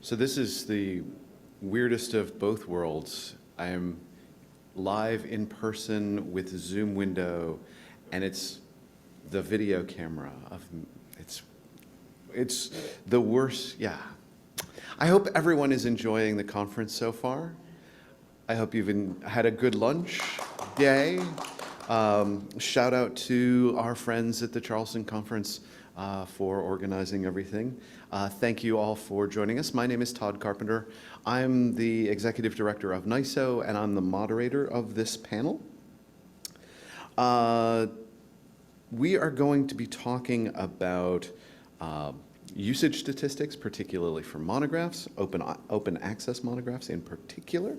So this is the weirdest of both worlds. I am live in person with Zoom window, and it's the video camera of it's the worst. Yeah. I hope everyone is enjoying the conference so far. I hope you've had a good lunch. Yay. Shout out to our friends at the Charleston Conference for organizing everything. Thank you all for joining us. My name is Todd Carpenter. I'm the Executive Director of NISO, and I'm the moderator of this panel. We are going to be talking about usage statistics, particularly for monographs, open access monographs in particular.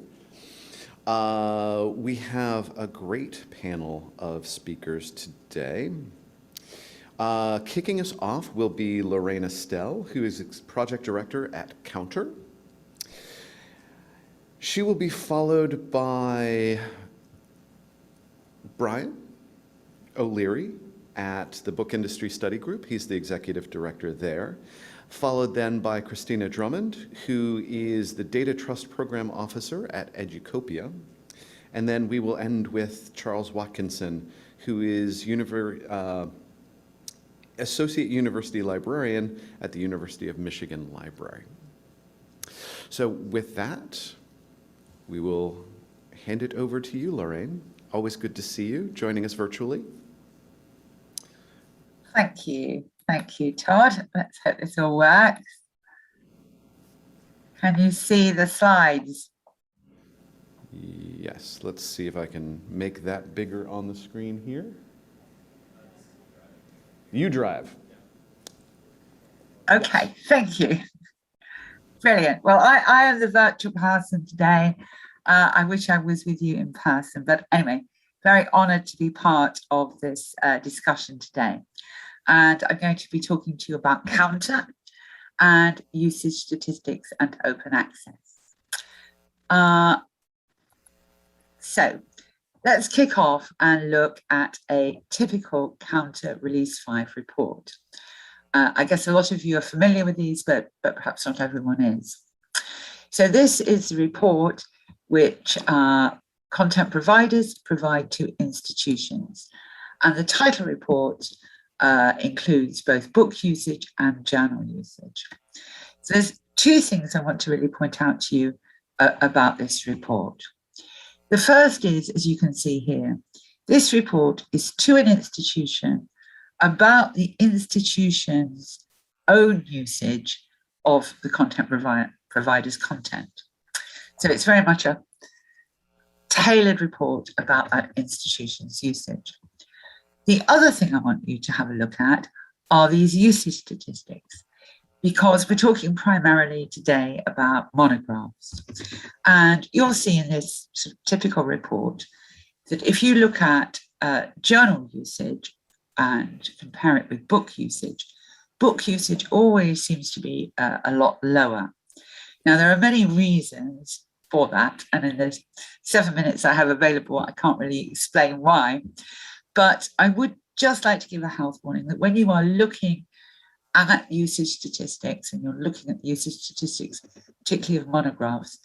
We have a great panel of speakers today. Kicking us off will be Lorraine Estelle, who is Project Director at COUNTER. She will be followed by Brian O'Leary at the Book Industry Study Group. He's the Executive Director there. Followed then by Christina Drummond, who is the Data Trust Program Officer at Educopia. And then we will end with Charles Watkinson, who is Associate University Librarian at the University of Michigan Library. So with that, we will hand it over to you, Lorraine. Always good to see you, joining us virtually. Thank you, Todd. Let's hope this all works. Can you see the slides? Yes, let's see if I can make that bigger on the screen here. You drive. Okay, thank you. Brilliant. Well, I am the virtual person today. I wish I was with you in person, but anyway, very honoured to be part of this discussion today. And I'm going to be talking to you about COUNTER and usage statistics and open access. So let's kick off and look at a typical COUNTER Release 5 report. I guess a lot of you are familiar with these, but perhaps not everyone is. So this is the report which content providers provide to institutions. And the title report includes both book usage and journal usage. So there's two things I want to really point out to you about this report. The first is, as you can see here, this report is to an institution about the institution's own usage of the content provider's content. So it's very much a tailored report about that institution's usage. The other thing I want you to have a look at are these usage statistics, because we're talking primarily today about monographs. And you'll see in this sort of typical report that if you look at journal usage and compare it with book usage always seems to be a lot lower. Now, there are many reasons for that, and in the 7 minutes I have available, I can't really explain why. But I would just like to give a health warning that when you are looking at usage statistics and you're looking at usage statistics, particularly of monographs,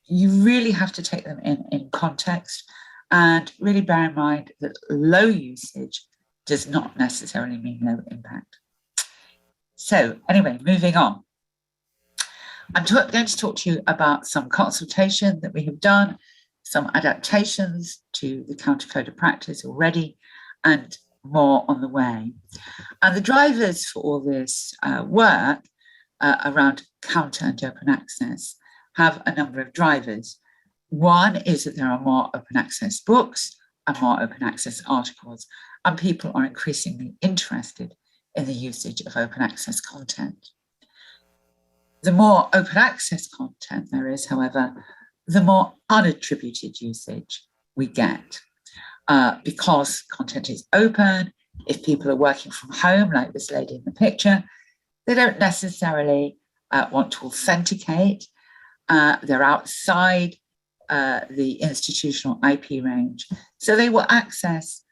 you really have to take them in context and really bear in mind that low usage does not necessarily mean low impact. So anyway, moving on. I'm going to talk to you about some consultation that we have done, some adaptations to the COUNTER Code of Practice already, and more on the way. And the drivers for all this work around COUNTER and open access have a number of drivers. One is that there are more open access books and more open access articles, and people are increasingly interested in the usage of open access content. The more open access content there is, however, the more unattributed usage we get. Because content is open, if people are working from home, like this lady in the picture, they don't necessarily want to authenticate. They're outside the institutional IP range. So they will access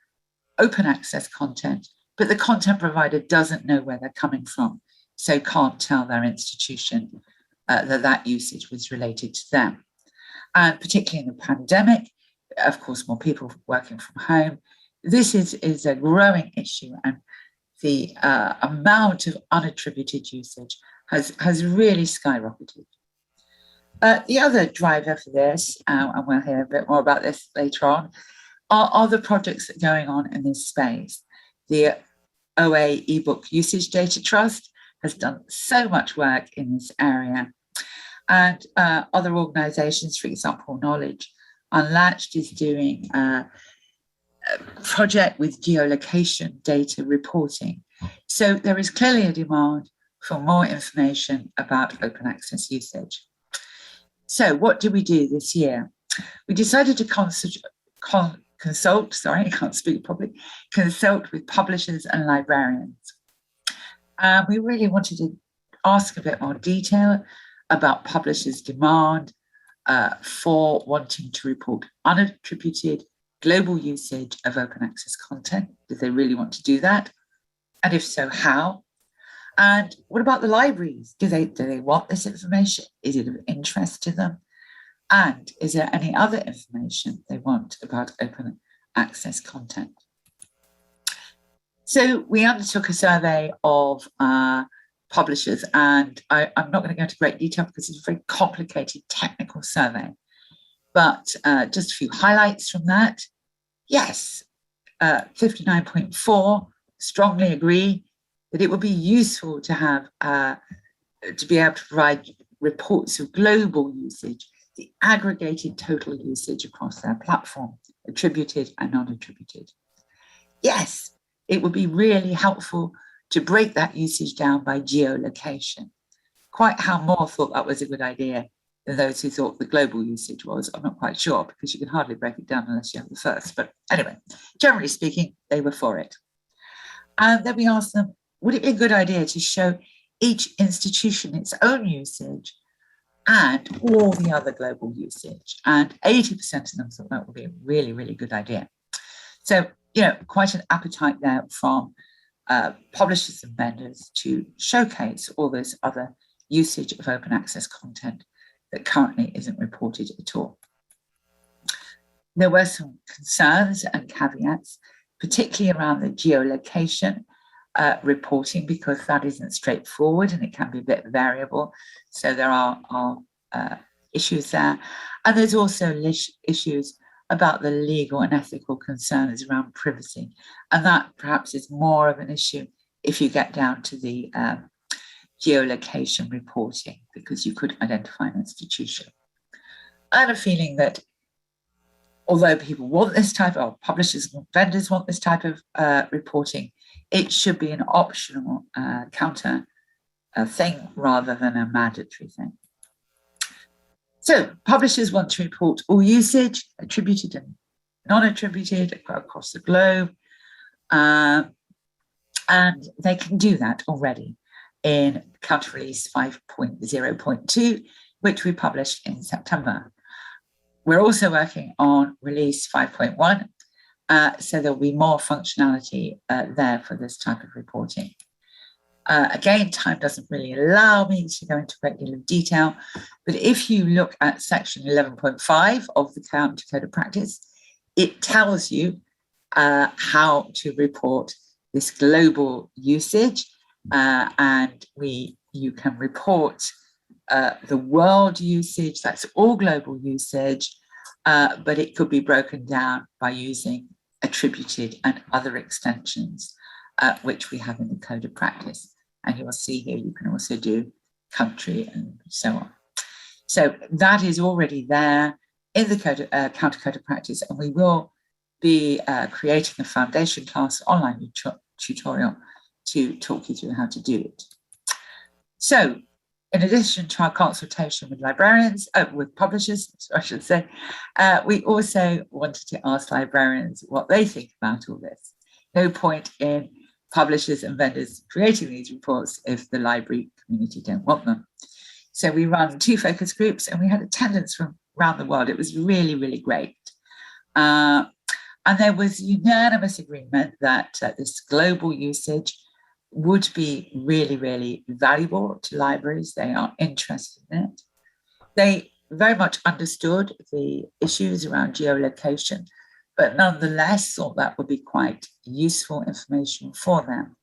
open access content, but the content provider doesn't know where they're coming from, so can't tell their institution that usage was related to them. And particularly in the pandemic, of course, more people working from home, this is a growing issue, and the amount of unattributed usage has really skyrocketed. The other driver for this, and we'll hear a bit more about this later on, are the projects that are going on in this space. The OA eBook Usage Data Trust has done so much work in this area. And other organisations, for example, Knowledge Unlatched is doing a project with geolocation data reporting. So there is clearly a demand for more information about open access usage. So what did we do this year? We decided to consult with publishers and librarians. We really wanted to ask a bit more detail about publishers' demand for wanting to report unattributed global usage of open access content. Do they really want to do that? And if so, how? And what about the libraries? Do they want this information? Is it of interest to them? And is there any other information they want about open access content? So we undertook a survey of publishers, and I'm not going to go into great detail because it's a very complicated technical survey, but just a few highlights from that. Yes, 59.4 strongly agree that it would be useful to have to be able to provide reports of global usage, the aggregated total usage across their platform, attributed and non-attributed. Yes, it would be really helpful to break that usage down by geolocation. Quite how more thought that was a good idea than those who thought the global usage was, I'm not quite sure, because you can hardly break it down unless you have the first. But anyway, generally speaking, they were for it. And then we asked them, would it be a good idea to show each institution its own usage and all the other global usage? And 80% of them thought that would be a really, really good idea. So, quite an appetite there from publishers and vendors to showcase all this other usage of open access content that currently isn't reported at all. There were some concerns and caveats, particularly around the geolocation reporting, because that isn't straightforward and it can be a bit variable. So there are issues there. And there's also issues about the legal and ethical concerns around privacy. And that perhaps is more of an issue if you get down to the geolocation reporting, because you could identify an institution. I have a feeling that although people want this type of, publishers and vendors want this type of reporting, it should be an optional counter thing rather than a mandatory thing. So publishers want to report all usage, attributed and non-attributed across the globe. And they can do that already in Counter Release 5.0.2, which we published in September. We're also working on Release 5.1, so there'll be more functionality there for this type of reporting. Again, time doesn't really allow me to go into a great deal of detail, but if you look at section 11.5 of the Counter Code of Practice, it tells you how to report this global usage, and you can report the world usage, that's all global usage, but it could be broken down by using attributed and other extensions, which we have in the Code of Practice. And you will see here, you can also do country and so on. So that is already there in the Counter Code of Practice, and we will be creating a foundation class online tutorial to talk you through how to do it. So in addition to our consultation with librarians, with publishers, I should say, we also wanted to ask librarians what they think about all this. No point in publishers and vendors creating these reports if the library community don't want them. So we run 2 focus groups and we had attendance from around the world. It was really, really great. And there was unanimous agreement that this global usage would be really, really valuable to libraries. They are interested in it. They very much understood the issues around geolocation, but nonetheless thought that would be quite useful information for them.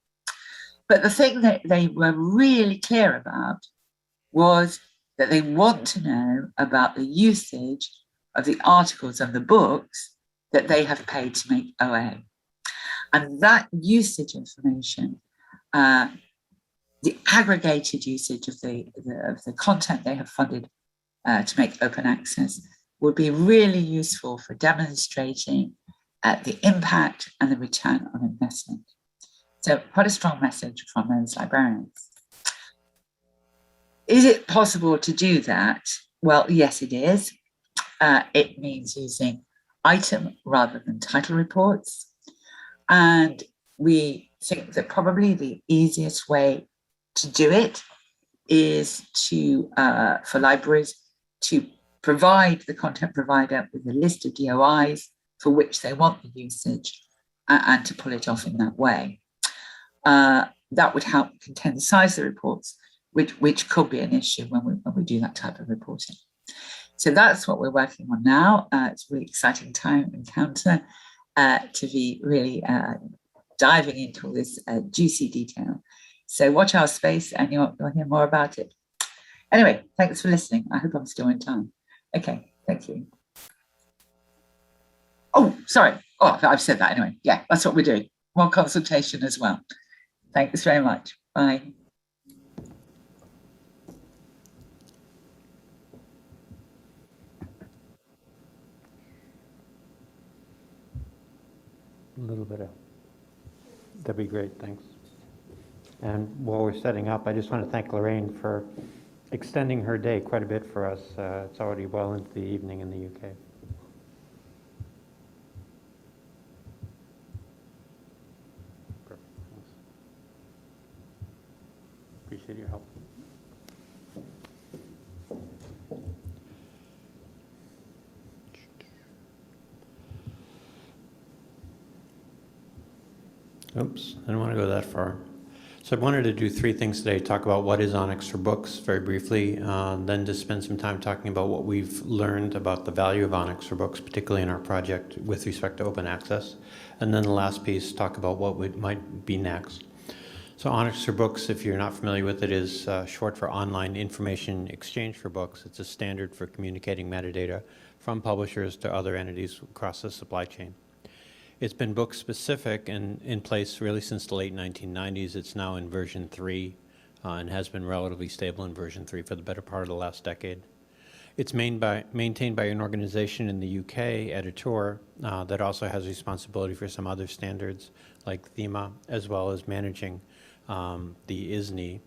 But the thing that they were really clear about was that they want to know about the usage of the articles and the books that they have paid to make OA. And that usage information, the aggregated usage of the content they have funded to make open access, would be really useful for demonstrating the impact and the return on investment. So quite a strong message from those librarians. Is it possible to do that? Well, yes, it is. It means using item rather than title reports. And we think that probably the easiest way to do it is to, for libraries, to provide the content provider with a list of DOIs for which they want the usage and to pull it off in that way. That would help contain the size of the reports, which could be an issue when we do that type of reporting. So that's what we're working on now. It's a really exciting time in COUNTER to be really diving into all this juicy detail. So watch our space and you'll hear more about it. Anyway, thanks for listening. I hope I'm still in time. Okay, thank you. Oh, sorry. Oh, I've said that anyway. Yeah, that's what we're doing. More consultation as well. Thanks very much. Bye. A little bit of, that'd be great, thanks. And while we're setting up, I just want to thank Lorraine for extending her day quite a bit for us. It's already well into the evening in the UK. Perfect, thanks. Appreciate your help. Oops, I don't want to go that far. So I wanted to do three things today. Talk about what is Onyx for books very briefly, then to spend some time talking about what we've learned about the value of Onyx for books, particularly in our project with respect to open access. And then the last piece, talk about what might be next. So Onyx for books, if you're not familiar with it, is short for Online Information Exchange for Books. It's a standard for communicating metadata from publishers to other entities across the supply chain. It's been book specific and in place really since the late 1990s. It's now in version 3 and has been relatively stable in version 3 for the better part of the last decade. It's maintained by an organization in the UK, Editor, that also has responsibility for some other standards like THEMA, as well as managing the ISNI.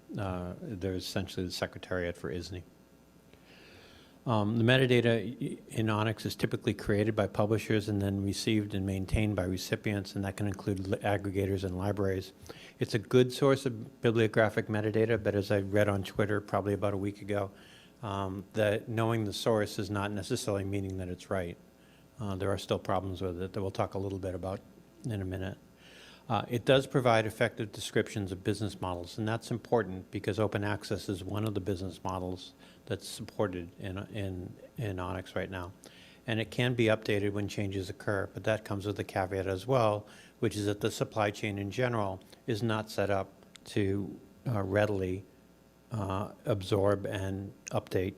There's essentially the secretariat for ISNI. The metadata in Onyx is typically created by publishers and then received and maintained by recipients, and that can include aggregators and libraries. It's a good source of bibliographic metadata, but as I read on Twitter probably about a week ago, that knowing the source is not necessarily meaning that it's right. There are still problems with it that we'll talk a little bit about in a minute. It does provide effective descriptions of business models, and that's important because open access is one of the business models that's supported in Onyx right now. And it can be updated when changes occur, but that comes with a caveat as well, which is that the supply chain in general is not set up to readily absorb and update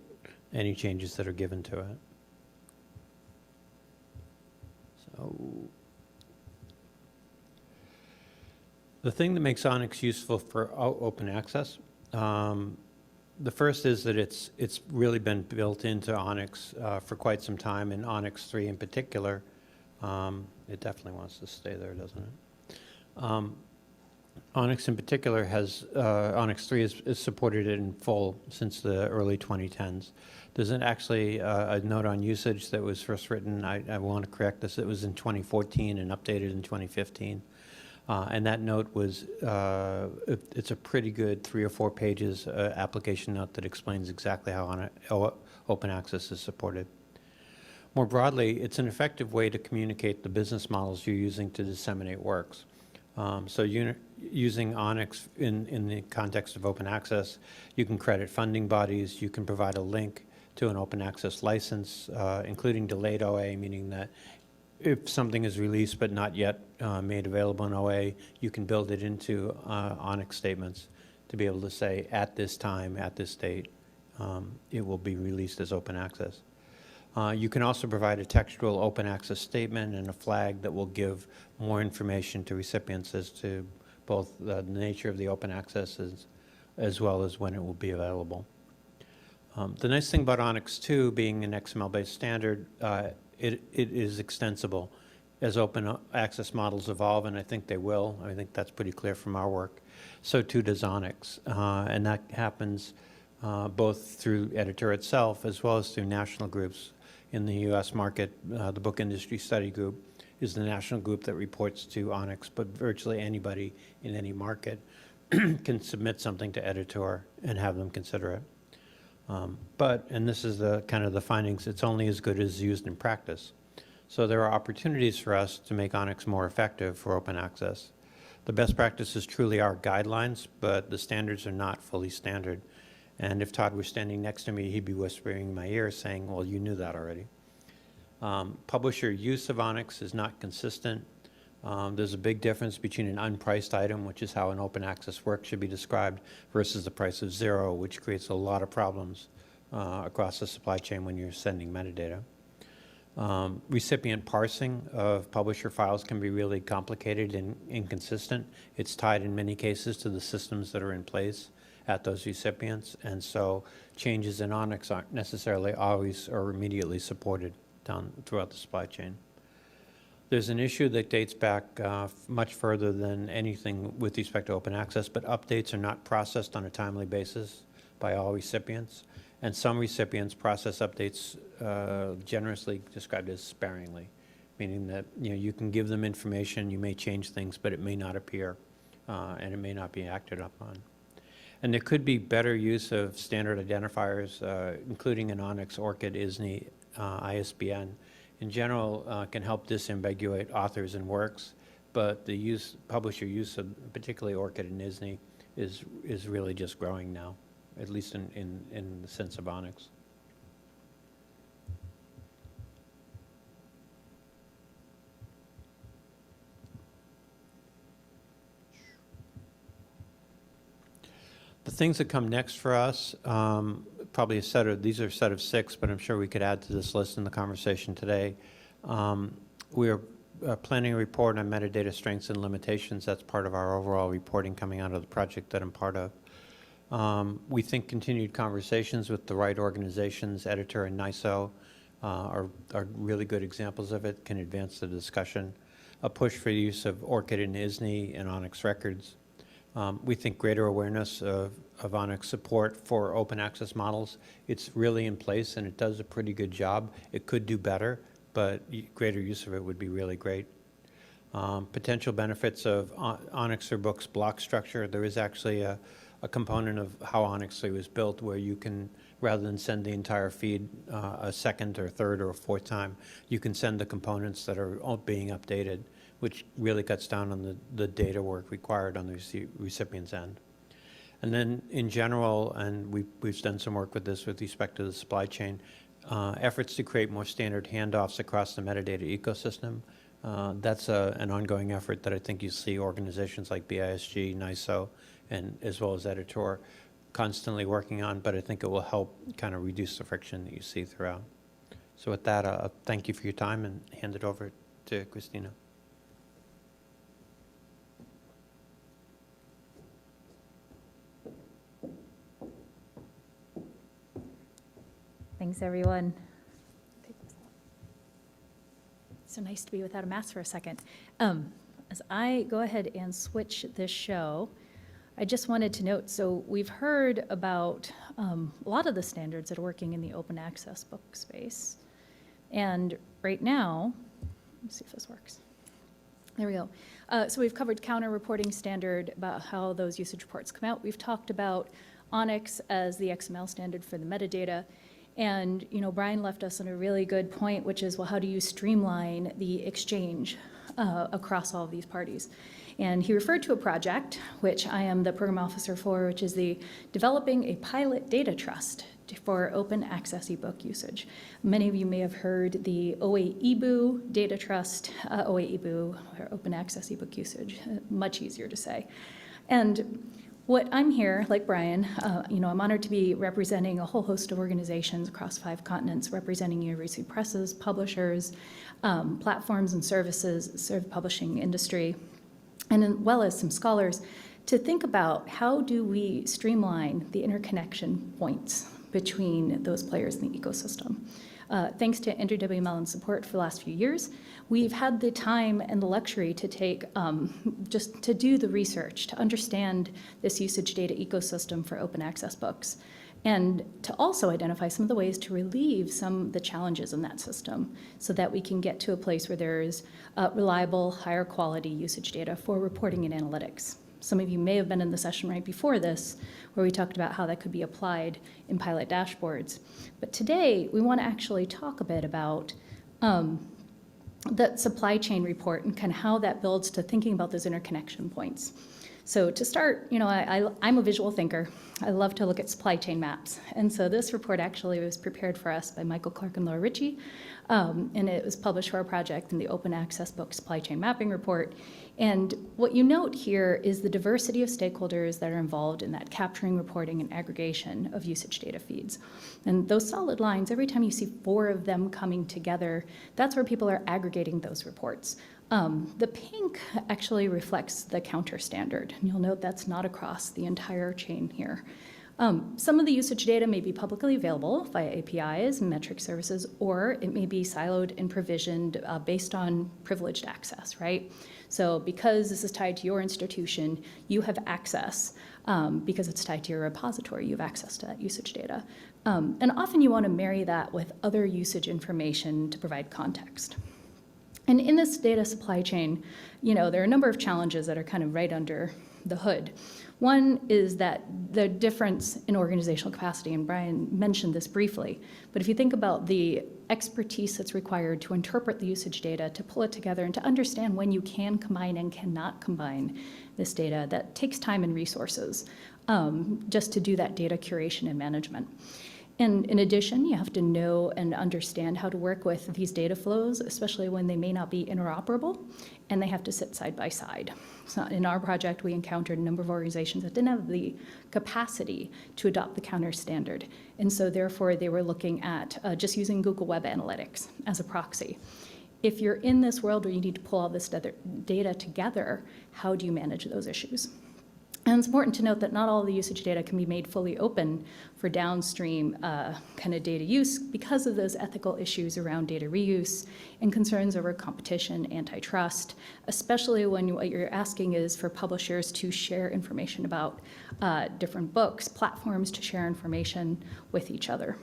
any changes that are given to it. So the thing that makes Onyx useful for open access, the first is that it's really been built into Onyx for quite some time, and Onyx 3 in particular. It definitely wants to stay there, doesn't it? Onyx in particular has, Onyx 3 is supported in full since the early 2010s. There's actually a note on usage that was first written, I want to correct this, it was in 2014 and updated in 2015. And that note was, it's a pretty good 3 or 4 pages application note that explains exactly how open access is supported. More broadly, it's an effective way to communicate the business models you're using to disseminate works. Using Onyx in the context of open access, you can credit funding bodies, you can provide a link to an open access license, including delayed OA, meaning that if something is released but not yet made available in OA, you can build it into Onyx statements to be able to say, at this time, at this date, it will be released as open access. You can also provide a textual open access statement and a flag that will give more information to recipients as to both the nature of the open access as well as when it will be available. The nice thing about Onyx 2 being an XML-based standard, it is extensible as open access models evolve, and I think they will. I think that's pretty clear from our work. So too does Onyx, and that happens both through Editor itself as well as through national groups. In the U.S. market, the Book Industry Study Group is the national group that reports to Onyx, but virtually anybody in any market can submit something to Editor and have them consider it. And this is the kind of the findings, it's only as good as used in practice. So there are opportunities for us to make Onyx more effective for open access. The best practices truly are guidelines, but the standards are not fully standard. And if Todd were standing next to me, he'd be whispering in my ear saying, well, you knew that already. Publisher use of Onyx is not consistent. There's a big difference between an unpriced item, which is how an open access work should be described, versus the price of zero, which creates a lot of problems across the supply chain when you're sending metadata. Recipient parsing of publisher files can be really complicated and inconsistent. It's tied in many cases to the systems that are in place at those recipients, and so changes in Onyx aren't necessarily always or immediately supported down throughout the supply chain. There's an issue that dates back much further than anything with respect to open access, but updates are not processed on a timely basis by all recipients, and some recipients process updates generously described as sparingly, meaning that you can give them information, you may change things, but it may not appear and it may not be acted upon. And there could be better use of standard identifiers, including an Onyx, ORCID, ISNI, ISBN. In general, can help disambiguate authors and works, but the publisher use of particularly ORCID and ISNI is really just growing now, at least in the sense of Onyx. The things that come next for us, probably these are a set of 6, but I'm sure we could add to this list in the conversation today. We are planning a report on metadata strengths and limitations. That's part of our overall reporting coming out of the project that I'm part of. We think continued conversations with the right organizations, Editor and NISO, are really good examples of it, can advance the discussion. A push for the use of ORCID and ISNI and Onyx records. We think greater awareness of Onyx support for open access models. It's really in place and it does a pretty good job. It could do better, but greater use of it would be really great. Potential benefits of Onyx for Books block structure. There is actually a component of how Onyx was built where you can, rather than send the entire feed a second or third or a fourth time, you can send the components that are being updated, which really cuts down on the data work required on the recipient's end. And then in general, and we've done some work with this with respect to the supply chain, efforts to create more standard handoffs across the metadata ecosystem. That's an ongoing effort that I think you see organizations like BISG, NISO, and as well as Editor constantly working on, but I think it will help kind of reduce the friction that you see throughout. So with that, thank you for your time and hand it over to Christina. Thanks, everyone. So nice to be without a mask for a second. As I go ahead and switch this show, I just wanted to note, so we've heard about a lot of the standards that are working in the open access book space. And right now, let's see if this works. There we go. So we've covered counter reporting standard, about how those usage reports come out. We've talked about Onyx as the XML standard for the metadata. And Brian left us on a really good point, which is, well, how do you streamline the exchange across all of these parties. And he referred to a project, which I am the program officer for, which is the Developing a Pilot Data Trust for Open Access eBook Usage. Many of you may have heard the Oebu Data Trust, Oebu, or Open Access eBook Usage, much easier to say. And what I'm here, like Brian, I'm honored to be representing a whole host of organizations across 5 continents, representing university presses, publishers, platforms and services, serve publishing industry, and as well as some scholars, to think about how do we streamline the interconnection points between those players in the ecosystem. Thanks to Andrew W. Mellon's support for the last few years, we've had the time and the luxury to take, just to do the research, to understand this usage data ecosystem for open access books, and to also identify some of the ways to relieve some of the challenges in that system so that we can get to a place where there is reliable, higher quality usage data for reporting and analytics. Some of you may have been in the session right before this, where we talked about how that could be applied in pilot dashboards. But today, we want to actually talk a bit about the supply chain report and kind of how that builds to thinking about those interconnection points. So to start, I'm a visual thinker. I love to look at supply chain maps. And so this report actually was prepared for us by Michael Clark and Laura Ritchie, and it was published for our project in the Open Access Book Supply Chain Mapping Report. And what you note here is the diversity of stakeholders that are involved in that capturing, reporting, and aggregation of usage data feeds. And those solid lines, every time you see 4 of them coming together, that's where people are aggregating those reports. The pink actually reflects the COUNTER standard, and you'll note that's not across the entire chain here. Some of the usage data may be publicly available via APIs and metric services, or it may be siloed and provisioned based on privileged access, right? So because this is tied to your institution, you have access, because it's tied to your repository, you have access to that usage data. And often you want to marry that with other usage information to provide context. And in this data supply chain, there are a number of challenges that are kind of right under the hood. One is that the difference in organizational capacity, and Brian mentioned this briefly, but if you think about the expertise that's required to interpret the usage data, to pull it together, and to understand when you can combine and cannot combine this data, that takes time and resources just to do that data curation and management. And in addition, you have to know and understand how to work with these data flows, especially when they may not be interoperable, and they have to sit side by side. So in our project, we encountered a number of organizations that didn't have the capacity to adopt the COUNTER standard. And so therefore, they were looking at just using Google Web Analytics as a proxy. If you're in this world where you need to pull all this data together, how do you manage those issues? And it's important to note that not all of the usage data can be made fully open for downstream kind of data use because of those ethical issues around data reuse and concerns over competition, antitrust, especially when what you're asking is for publishers to share information about different books, platforms to share information with each other.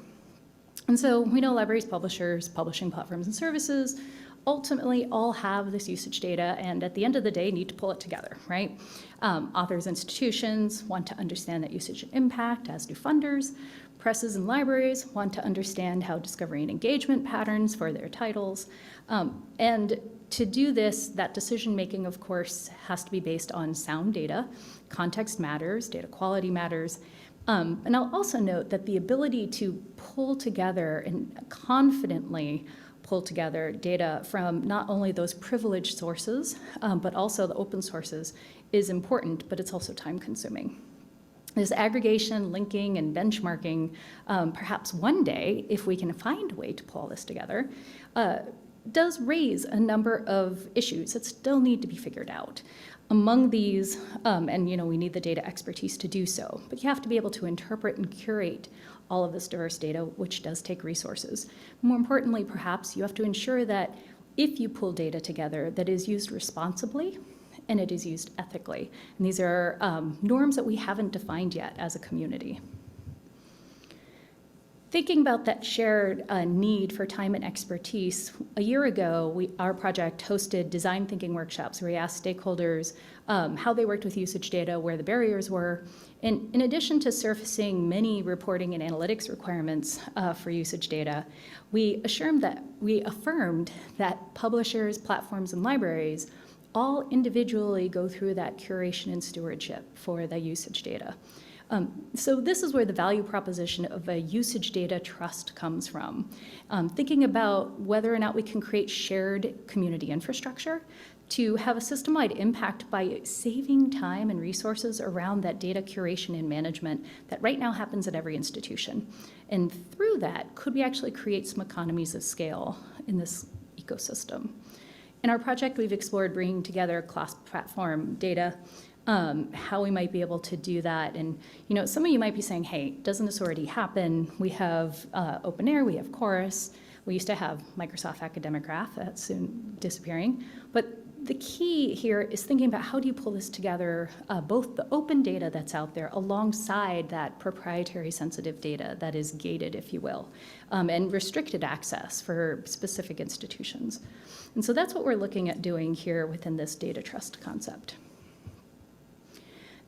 And so we know libraries, publishers, publishing platforms and services ultimately all have this usage data, and at the end of the day need to pull it together, right? Authors, institutions want to understand that usage and impact, as do funders. Presses and libraries want to understand how discovery and engagement patterns for their titles. And to do this, that decision-making, of course, has to be based on sound data. Context matters, data quality matters. And I'll also note that the ability to pull together and confidently pull together data from not only those privileged sources, but also the open sources is important, but it's also time-consuming. This aggregation, linking, and benchmarking, perhaps one day, if we can find a way to pull all this together, does raise a number of issues that still need to be figured out. Among these, and we need the data expertise to do so, but you have to be able to interpret and curate all of this diverse data, which does take resources. More importantly, perhaps, you have to ensure that if you pull data together, that is used responsibly and it is used ethically. And these are norms that we haven't defined yet as a community. Thinking about that shared need for time and expertise, a year ago, our project hosted design thinking workshops where we asked stakeholders how they worked with usage data, where the barriers were. And in addition to surfacing many reporting and analytics requirements for usage data, we affirmed that publishers, platforms, and libraries all individually go through that curation and stewardship for the usage data. So this is where the value proposition of a usage data trust comes from. Thinking about whether or not we can create shared community infrastructure to have a system-wide impact by saving time and resources around that data curation and management that right now happens at every institution. And through that, could we actually create some economies of scale in this ecosystem? In our project, we've explored bringing together cross-platform data, how we might be able to do that. And some of you might be saying, hey, doesn't this already happen? We have OpenAir, we have Chorus, we used to have Microsoft Academic Graph, that's soon disappearing. But the key here is thinking about how do you pull this together, both the open data that's out there alongside that proprietary sensitive data that is gated, if you will, and restricted access for specific institutions. And so that's what we're looking at doing here within this data trust concept.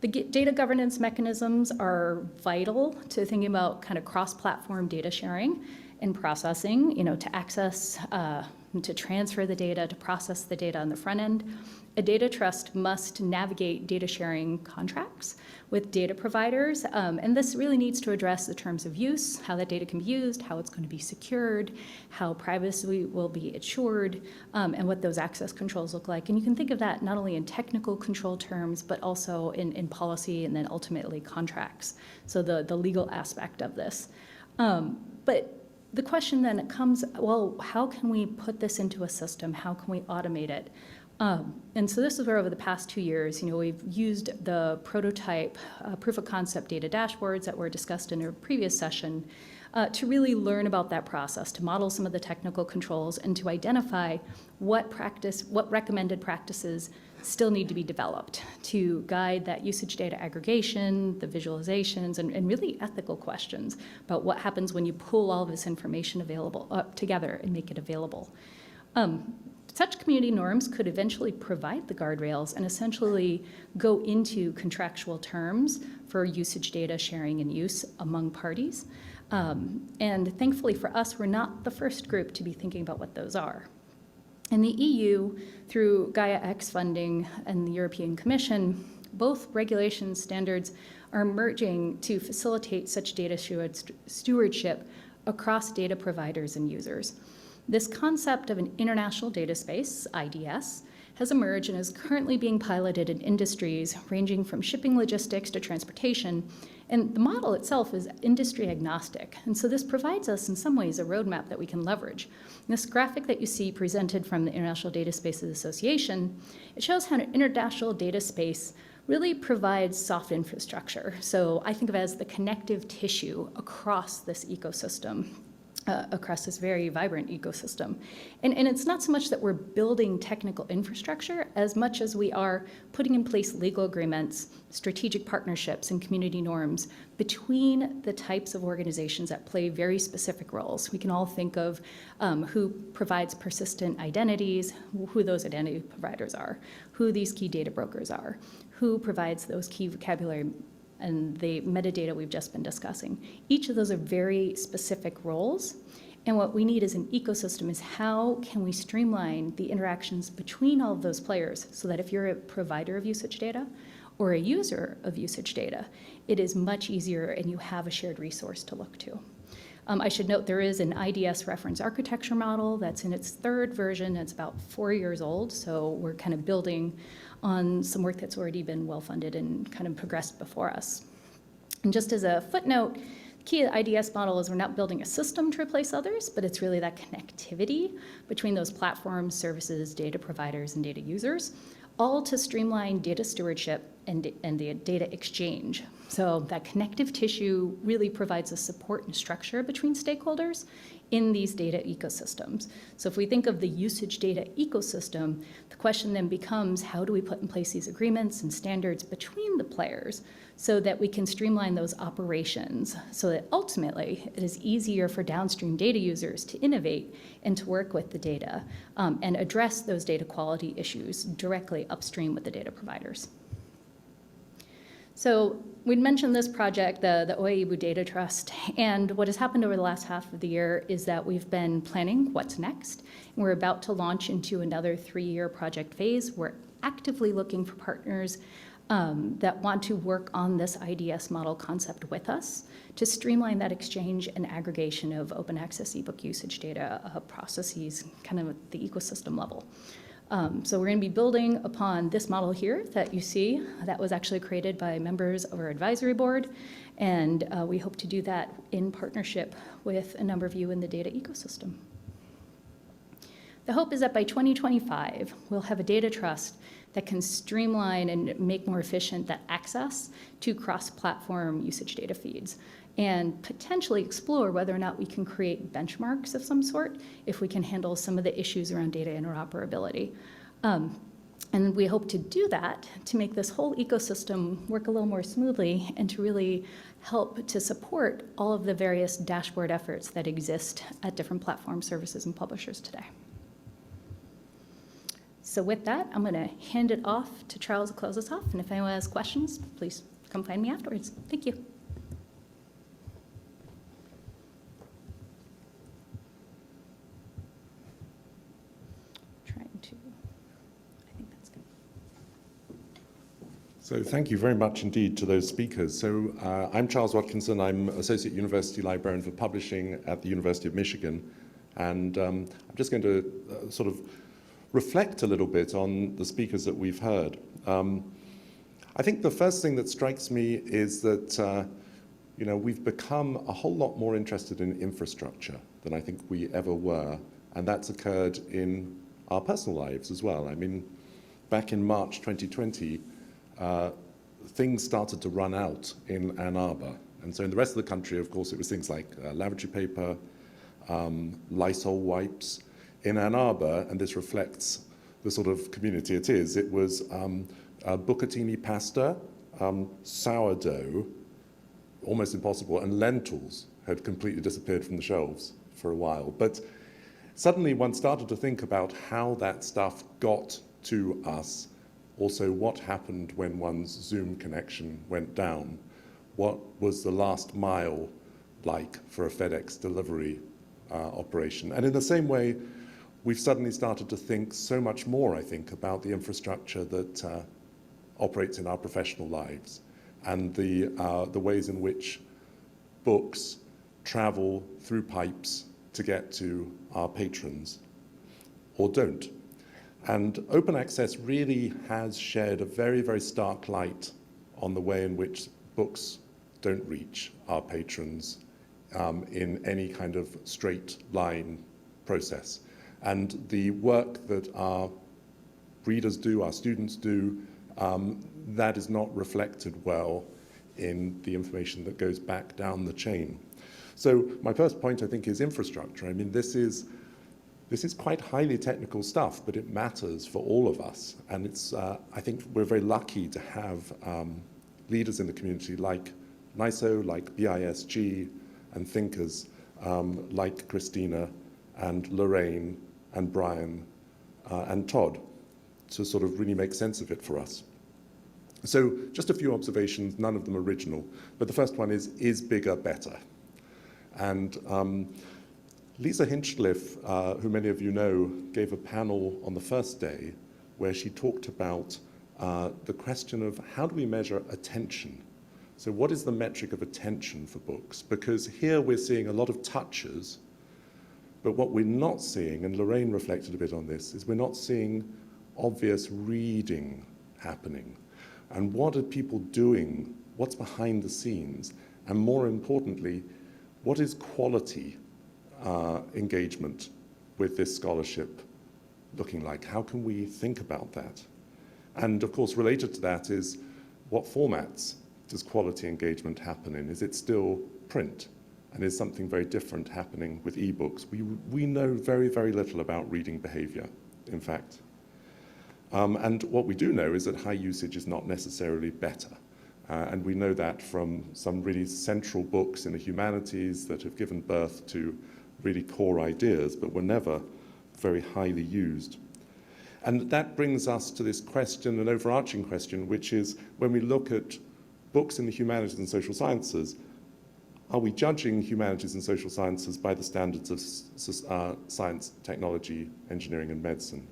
The data governance mechanisms are vital to thinking about kind of cross-platform data sharing and processing, to access, to transfer the data, to process the data on the front end. A data trust must navigate data sharing contracts with data providers, and this really needs to address the terms of use, how that data can be used, how it's going to be secured, how privacy will be assured, and what those access controls look like. And you can think of that not only in technical control terms, but also in policy and then ultimately contracts, so the legal aspect of this. But the question then comes, well, how can we put this into a system? How can we automate it? And so this is where over the past 2 years, we've used the prototype proof of concept data dashboards that were discussed in a previous session to really learn about that process, to model some of the technical controls, and to identify what recommended practices still need to be developed to guide that usage data aggregation, the visualizations, and really ethical questions about what happens when you pull all of this information together and make it available. Such community norms could eventually provide the guardrails and essentially go into contractual terms for usage data sharing and use among parties. And thankfully for us, we're not the first group to be thinking about what those are. In the EU, through Gaia-X funding and the European Commission, both regulation standards are merging to facilitate such data stewardship across data providers and users. This concept of an international data space, IDS, has emerged and is currently being piloted in industries ranging from shipping logistics to transportation, and the model itself is industry agnostic. And so this provides us in some ways a roadmap that we can leverage. This graphic that you see presented from the International Data Spaces Association, it shows how an international data space really provides soft infrastructure. So I think of it as the connective tissue across this ecosystem. Across this very vibrant ecosystem. And it's not so much that we're building technical infrastructure as much as we are putting in place legal agreements, strategic partnerships, and community norms between the types of organizations that play very specific roles. We can all think of who provides persistent identities, who those identity providers are, who these key data brokers are, who provides those key vocabulary and the metadata we've just been discussing. Each of those are very specific roles, and what we need as an ecosystem is how can we streamline the interactions between all of those players so that if you're a provider of usage data or a user of usage data, it is much easier and you have a shared resource to look to. I should note there is an IDS reference architecture model that's in its 3rd version. It's about 4 years old, so we're kind of building on some work that's already been well-funded and kind of progressed before us. And just as a footnote, the key of the IDS model is we're not building a system to replace others, but it's really that connectivity between those platforms, services, data providers, and data users, all to streamline data stewardship and the data exchange. So that connective tissue really provides a support and structure between stakeholders in these data ecosystems. So if we think of the usage data ecosystem, the question then becomes, how do we put in place these agreements and standards between the players so that we can streamline those operations so that ultimately it is easier for downstream data users to innovate and to work with the data and address those data quality issues directly upstream with the data providers. So we'd mentioned this project, the Oebu Data Trust, and what has happened over the last half of the year is that we've been planning what's next. And we're about to launch into another 3-year project phase. We're actively looking for partners that want to work on this IDS model concept with us to streamline that exchange and aggregation of open access ebook usage data processes kind of at the ecosystem level. So we're going to be building upon this model here that you see that was actually created by members of our advisory board, and we hope to do that in partnership with a number of you in the data ecosystem. The hope is that by 2025, we'll have a data trust that can streamline and make more efficient that access to cross-platform usage data feeds and potentially explore whether or not we can create benchmarks of some sort if we can handle some of the issues around data interoperability. And we hope to do that to make this whole ecosystem work a little more smoothly and to really help to support all of the various dashboard efforts that exist at different platform services and publishers today. So with that, I'm going to hand it off to Charles to close us off. And if anyone has questions, please come find me afterwards. Thank you. So thank you very much indeed to those speakers. So I'm Charles Watkinson. I'm Associate University Librarian for Publishing at the University of Michigan. And I'm just going to sort of reflect a little bit on the speakers that we've heard. I think the first thing that strikes me is that we've become a whole lot more interested in infrastructure than I think we ever were. And that's occurred in our personal lives as well. I mean, back in March 2020, things started to run out in Ann Arbor. And so in the rest of the country, of course, it was things like lavatory paper, Lysol wipes. In Ann Arbor, and this reflects the sort of community it is, it was bucatini pasta, sourdough, almost impossible, and lentils had completely disappeared from the shelves for a while. But suddenly one started to think about how that stuff got to us. Also, what happened when one's Zoom connection went down? What was the last mile like for a FedEx delivery operation? And in the same way, we've suddenly started to think so much more, I think, about the infrastructure that operates in our professional lives and the ways in which books travel through pipes to get to our patrons, or don't. And open access really has shed a very, very stark light on the way in which books don't reach our patrons in any kind of straight line process. And the work that our readers do, our students do, that is not reflected well in the information that goes back down the chain. So my first point, I think, is infrastructure. I mean, this is quite highly technical stuff, but it matters for all of us. And it's, I think we're very lucky to have leaders in the community like NISO, like BISG, and thinkers like Christina and Lorraine and Brian and Todd to sort of really make sense of it for us. So just a few observations, none of them original, but the first one is bigger better? And Lisa Hinchcliffe, who many of you know, gave a panel on the first day where she talked about the question of how do we measure attention? So what is the metric of attention for books? Because here we're seeing a lot of touches, but what we're not seeing, and Lorraine reflected a bit on this, is we're not seeing obvious reading happening. And what are people doing? What's behind the scenes? And more importantly, what is quality engagement with this scholarship looking like? How can we think about that? And of course, related to that is what formats does quality engagement happen in? Is it still print? And is something very different happening with ebooks? We know very, very little about reading behavior, in fact. And what we do know is that high usage is not necessarily better. And we know that from some really central books in the humanities that have given birth to really core ideas, but were never very highly used. And that brings us to this question, an overarching question, which is when we look at books in the humanities and social sciences, are we judging humanities and social sciences by the standards of science, technology, engineering, and medicine?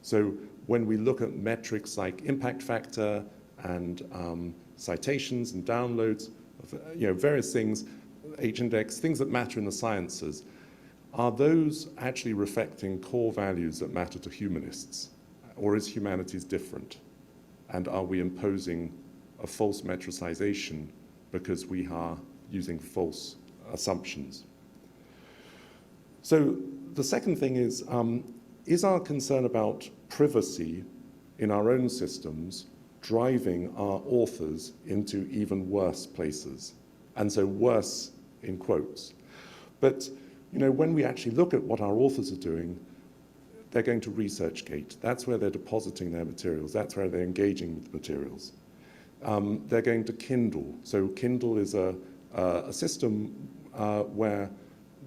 So when we look at metrics like impact factor and citations and downloads, various things, H-index, things that matter in the sciences, are those actually reflecting core values that matter to humanists? Or is humanities different? And are we imposing a false metricization because we are using false assumptions? So the second thing is our concern about privacy in our own systems driving our authors into even worse places? And so worse in quotes. But when we actually look at what our authors are doing, they're going to ResearchGate. That's where they're depositing their materials. That's where they're engaging with materials. They're going to Kindle. So Kindle is a system where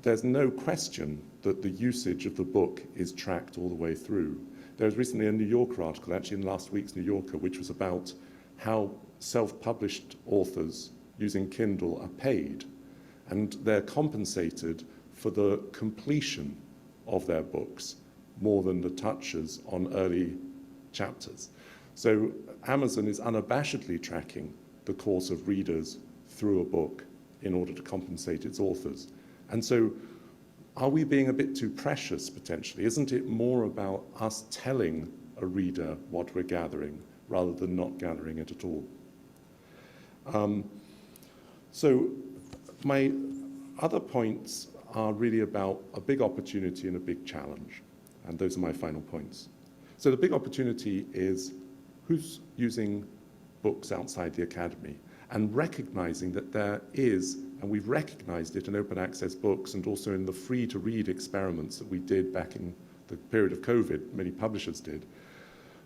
there's no question that the usage of the book is tracked all the way through. There was recently a New Yorker article, actually in last week's New Yorker, which was about how self-published authors using Kindle are paid, and they're compensated for the completion of their books more than the touches on early chapters. So Amazon is unabashedly tracking the course of readers through a book in order to compensate its authors. And so are we being a bit too precious, potentially? Isn't it more about us telling a reader what we're gathering rather than not gathering it at all? So my other points are really about a big opportunity and a big challenge. And those are my final points. So the big opportunity is who's using books outside the academy, and recognizing that there is, and we've recognized it in open access books and also in the free to read experiments that we did back in the period of COVID, many publishers did,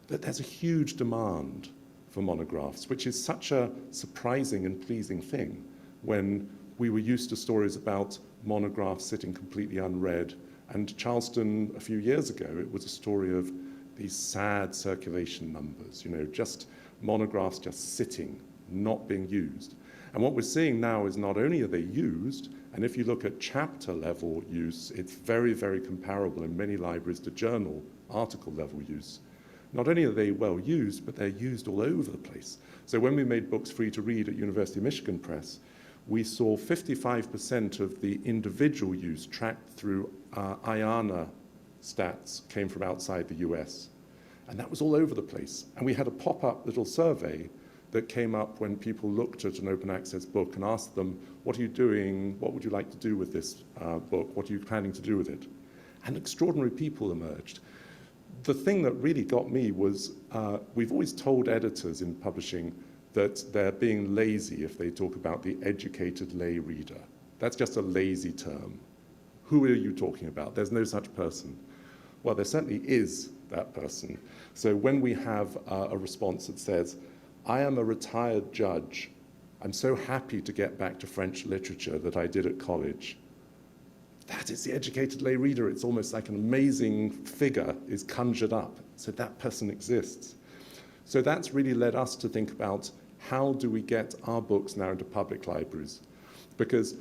that there's a huge demand for monographs, which is such a surprising and pleasing thing when we were used to stories about monographs sitting completely unread. And Charleston, a few years ago, it was a story of these sad circulation numbers, just monographs just sitting, not being used. And what we're seeing now is not only are they used, and if you look at chapter level use, it's very, very comparable in many libraries to journal article level use. Not only are they well used, but they're used all over the place. So when we made books free to read at University of Michigan Press, we saw 55% of the individual use tracked through IANA stats came from outside the US. And that was all over the place. And we had a pop-up little survey that came up when people looked at an open access book and asked them, what are you doing? What would you like to do with this book? What are you planning to do with it? And extraordinary people emerged. The thing that really got me was we've always told editors in publishing that they're being lazy if they talk about the educated lay reader. That's just a lazy term. Who are you talking about? There's no such person. Well, there certainly is that person. So when we have a response that says, I am a retired judge, I'm so happy to get back to French literature that I did at college. That is the educated lay reader. It's almost like an amazing figure is conjured up. So that person exists. So that's really led us to think about how do we get our books now into public libraries? Because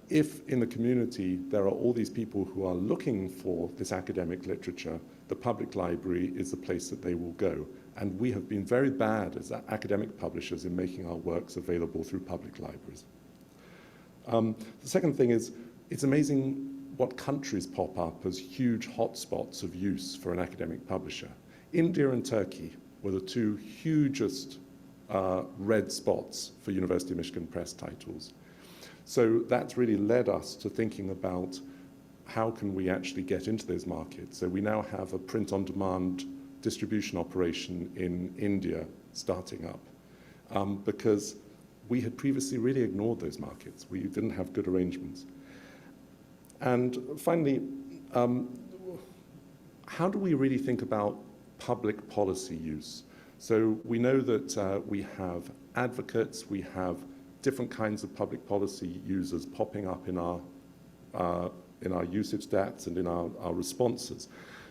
if in the community there are all these people who are looking for this academic literature, the public library is the place that they will go. And we have been very bad as academic publishers in making our works available through public libraries. The second thing is, it's amazing what countries pop up as huge hotspots of use for an academic publisher. India and Turkey were the two hugest red spots for University of Michigan Press titles. So that's really led us to thinking about how can we actually get into those markets. So we now have a print-on-demand distribution operation in India starting up. because we had previously really ignored those markets. We didn't have good arrangements. And finally, how do we really think about public policy use? So we know that we have advocates, we have different kinds of public policy users popping up in our usage stats and in our responses.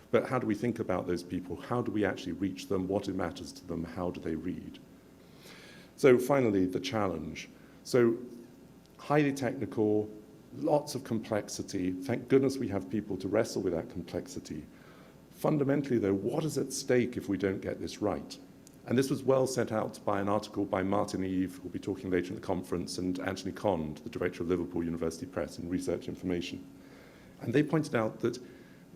But how do we think about those people? How do we actually reach them? What matters to them? How do they read? So finally, the challenge. So highly technical, lots of complexity. Thank goodness we have people to wrestle with that complexity. Fundamentally, though, what is at stake if we don't get this right? And this was well set out by an article by Martin Eve, who will be talking later in the conference, and Anthony Cond, the director of Liverpool University Press and Research Information. And they pointed out that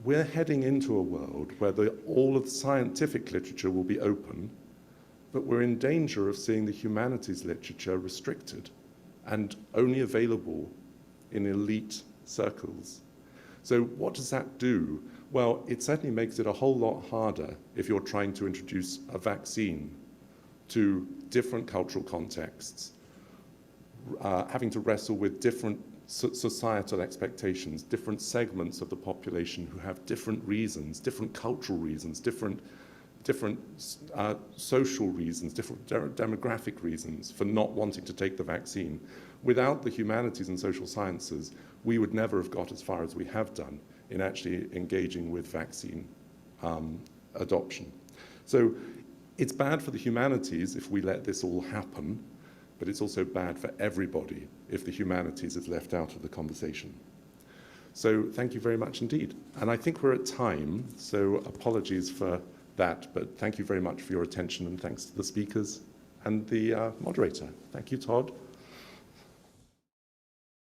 we're heading into a world where all of the scientific literature will be open, but we're in danger of seeing the humanities literature restricted and only available in elite circles. So what does that do? Well, it certainly makes it a whole lot harder if you're trying to introduce a vaccine to different cultural contexts, having to wrestle with different societal expectations, different segments of the population who have different reasons, different cultural reasons, different social reasons, different demographic reasons for not wanting to take the vaccine. Without the humanities and social sciences, we would never have got as far as we have done in actually engaging with vaccine adoption. So it's bad for the humanities if we let this all happen, but it's also bad for everybody if the humanities is left out of the conversation. So thank you very much indeed. And I think we're at time, so apologies for that, but thank you very much for your attention, and thanks to the speakers and the moderator. Thank you, Todd.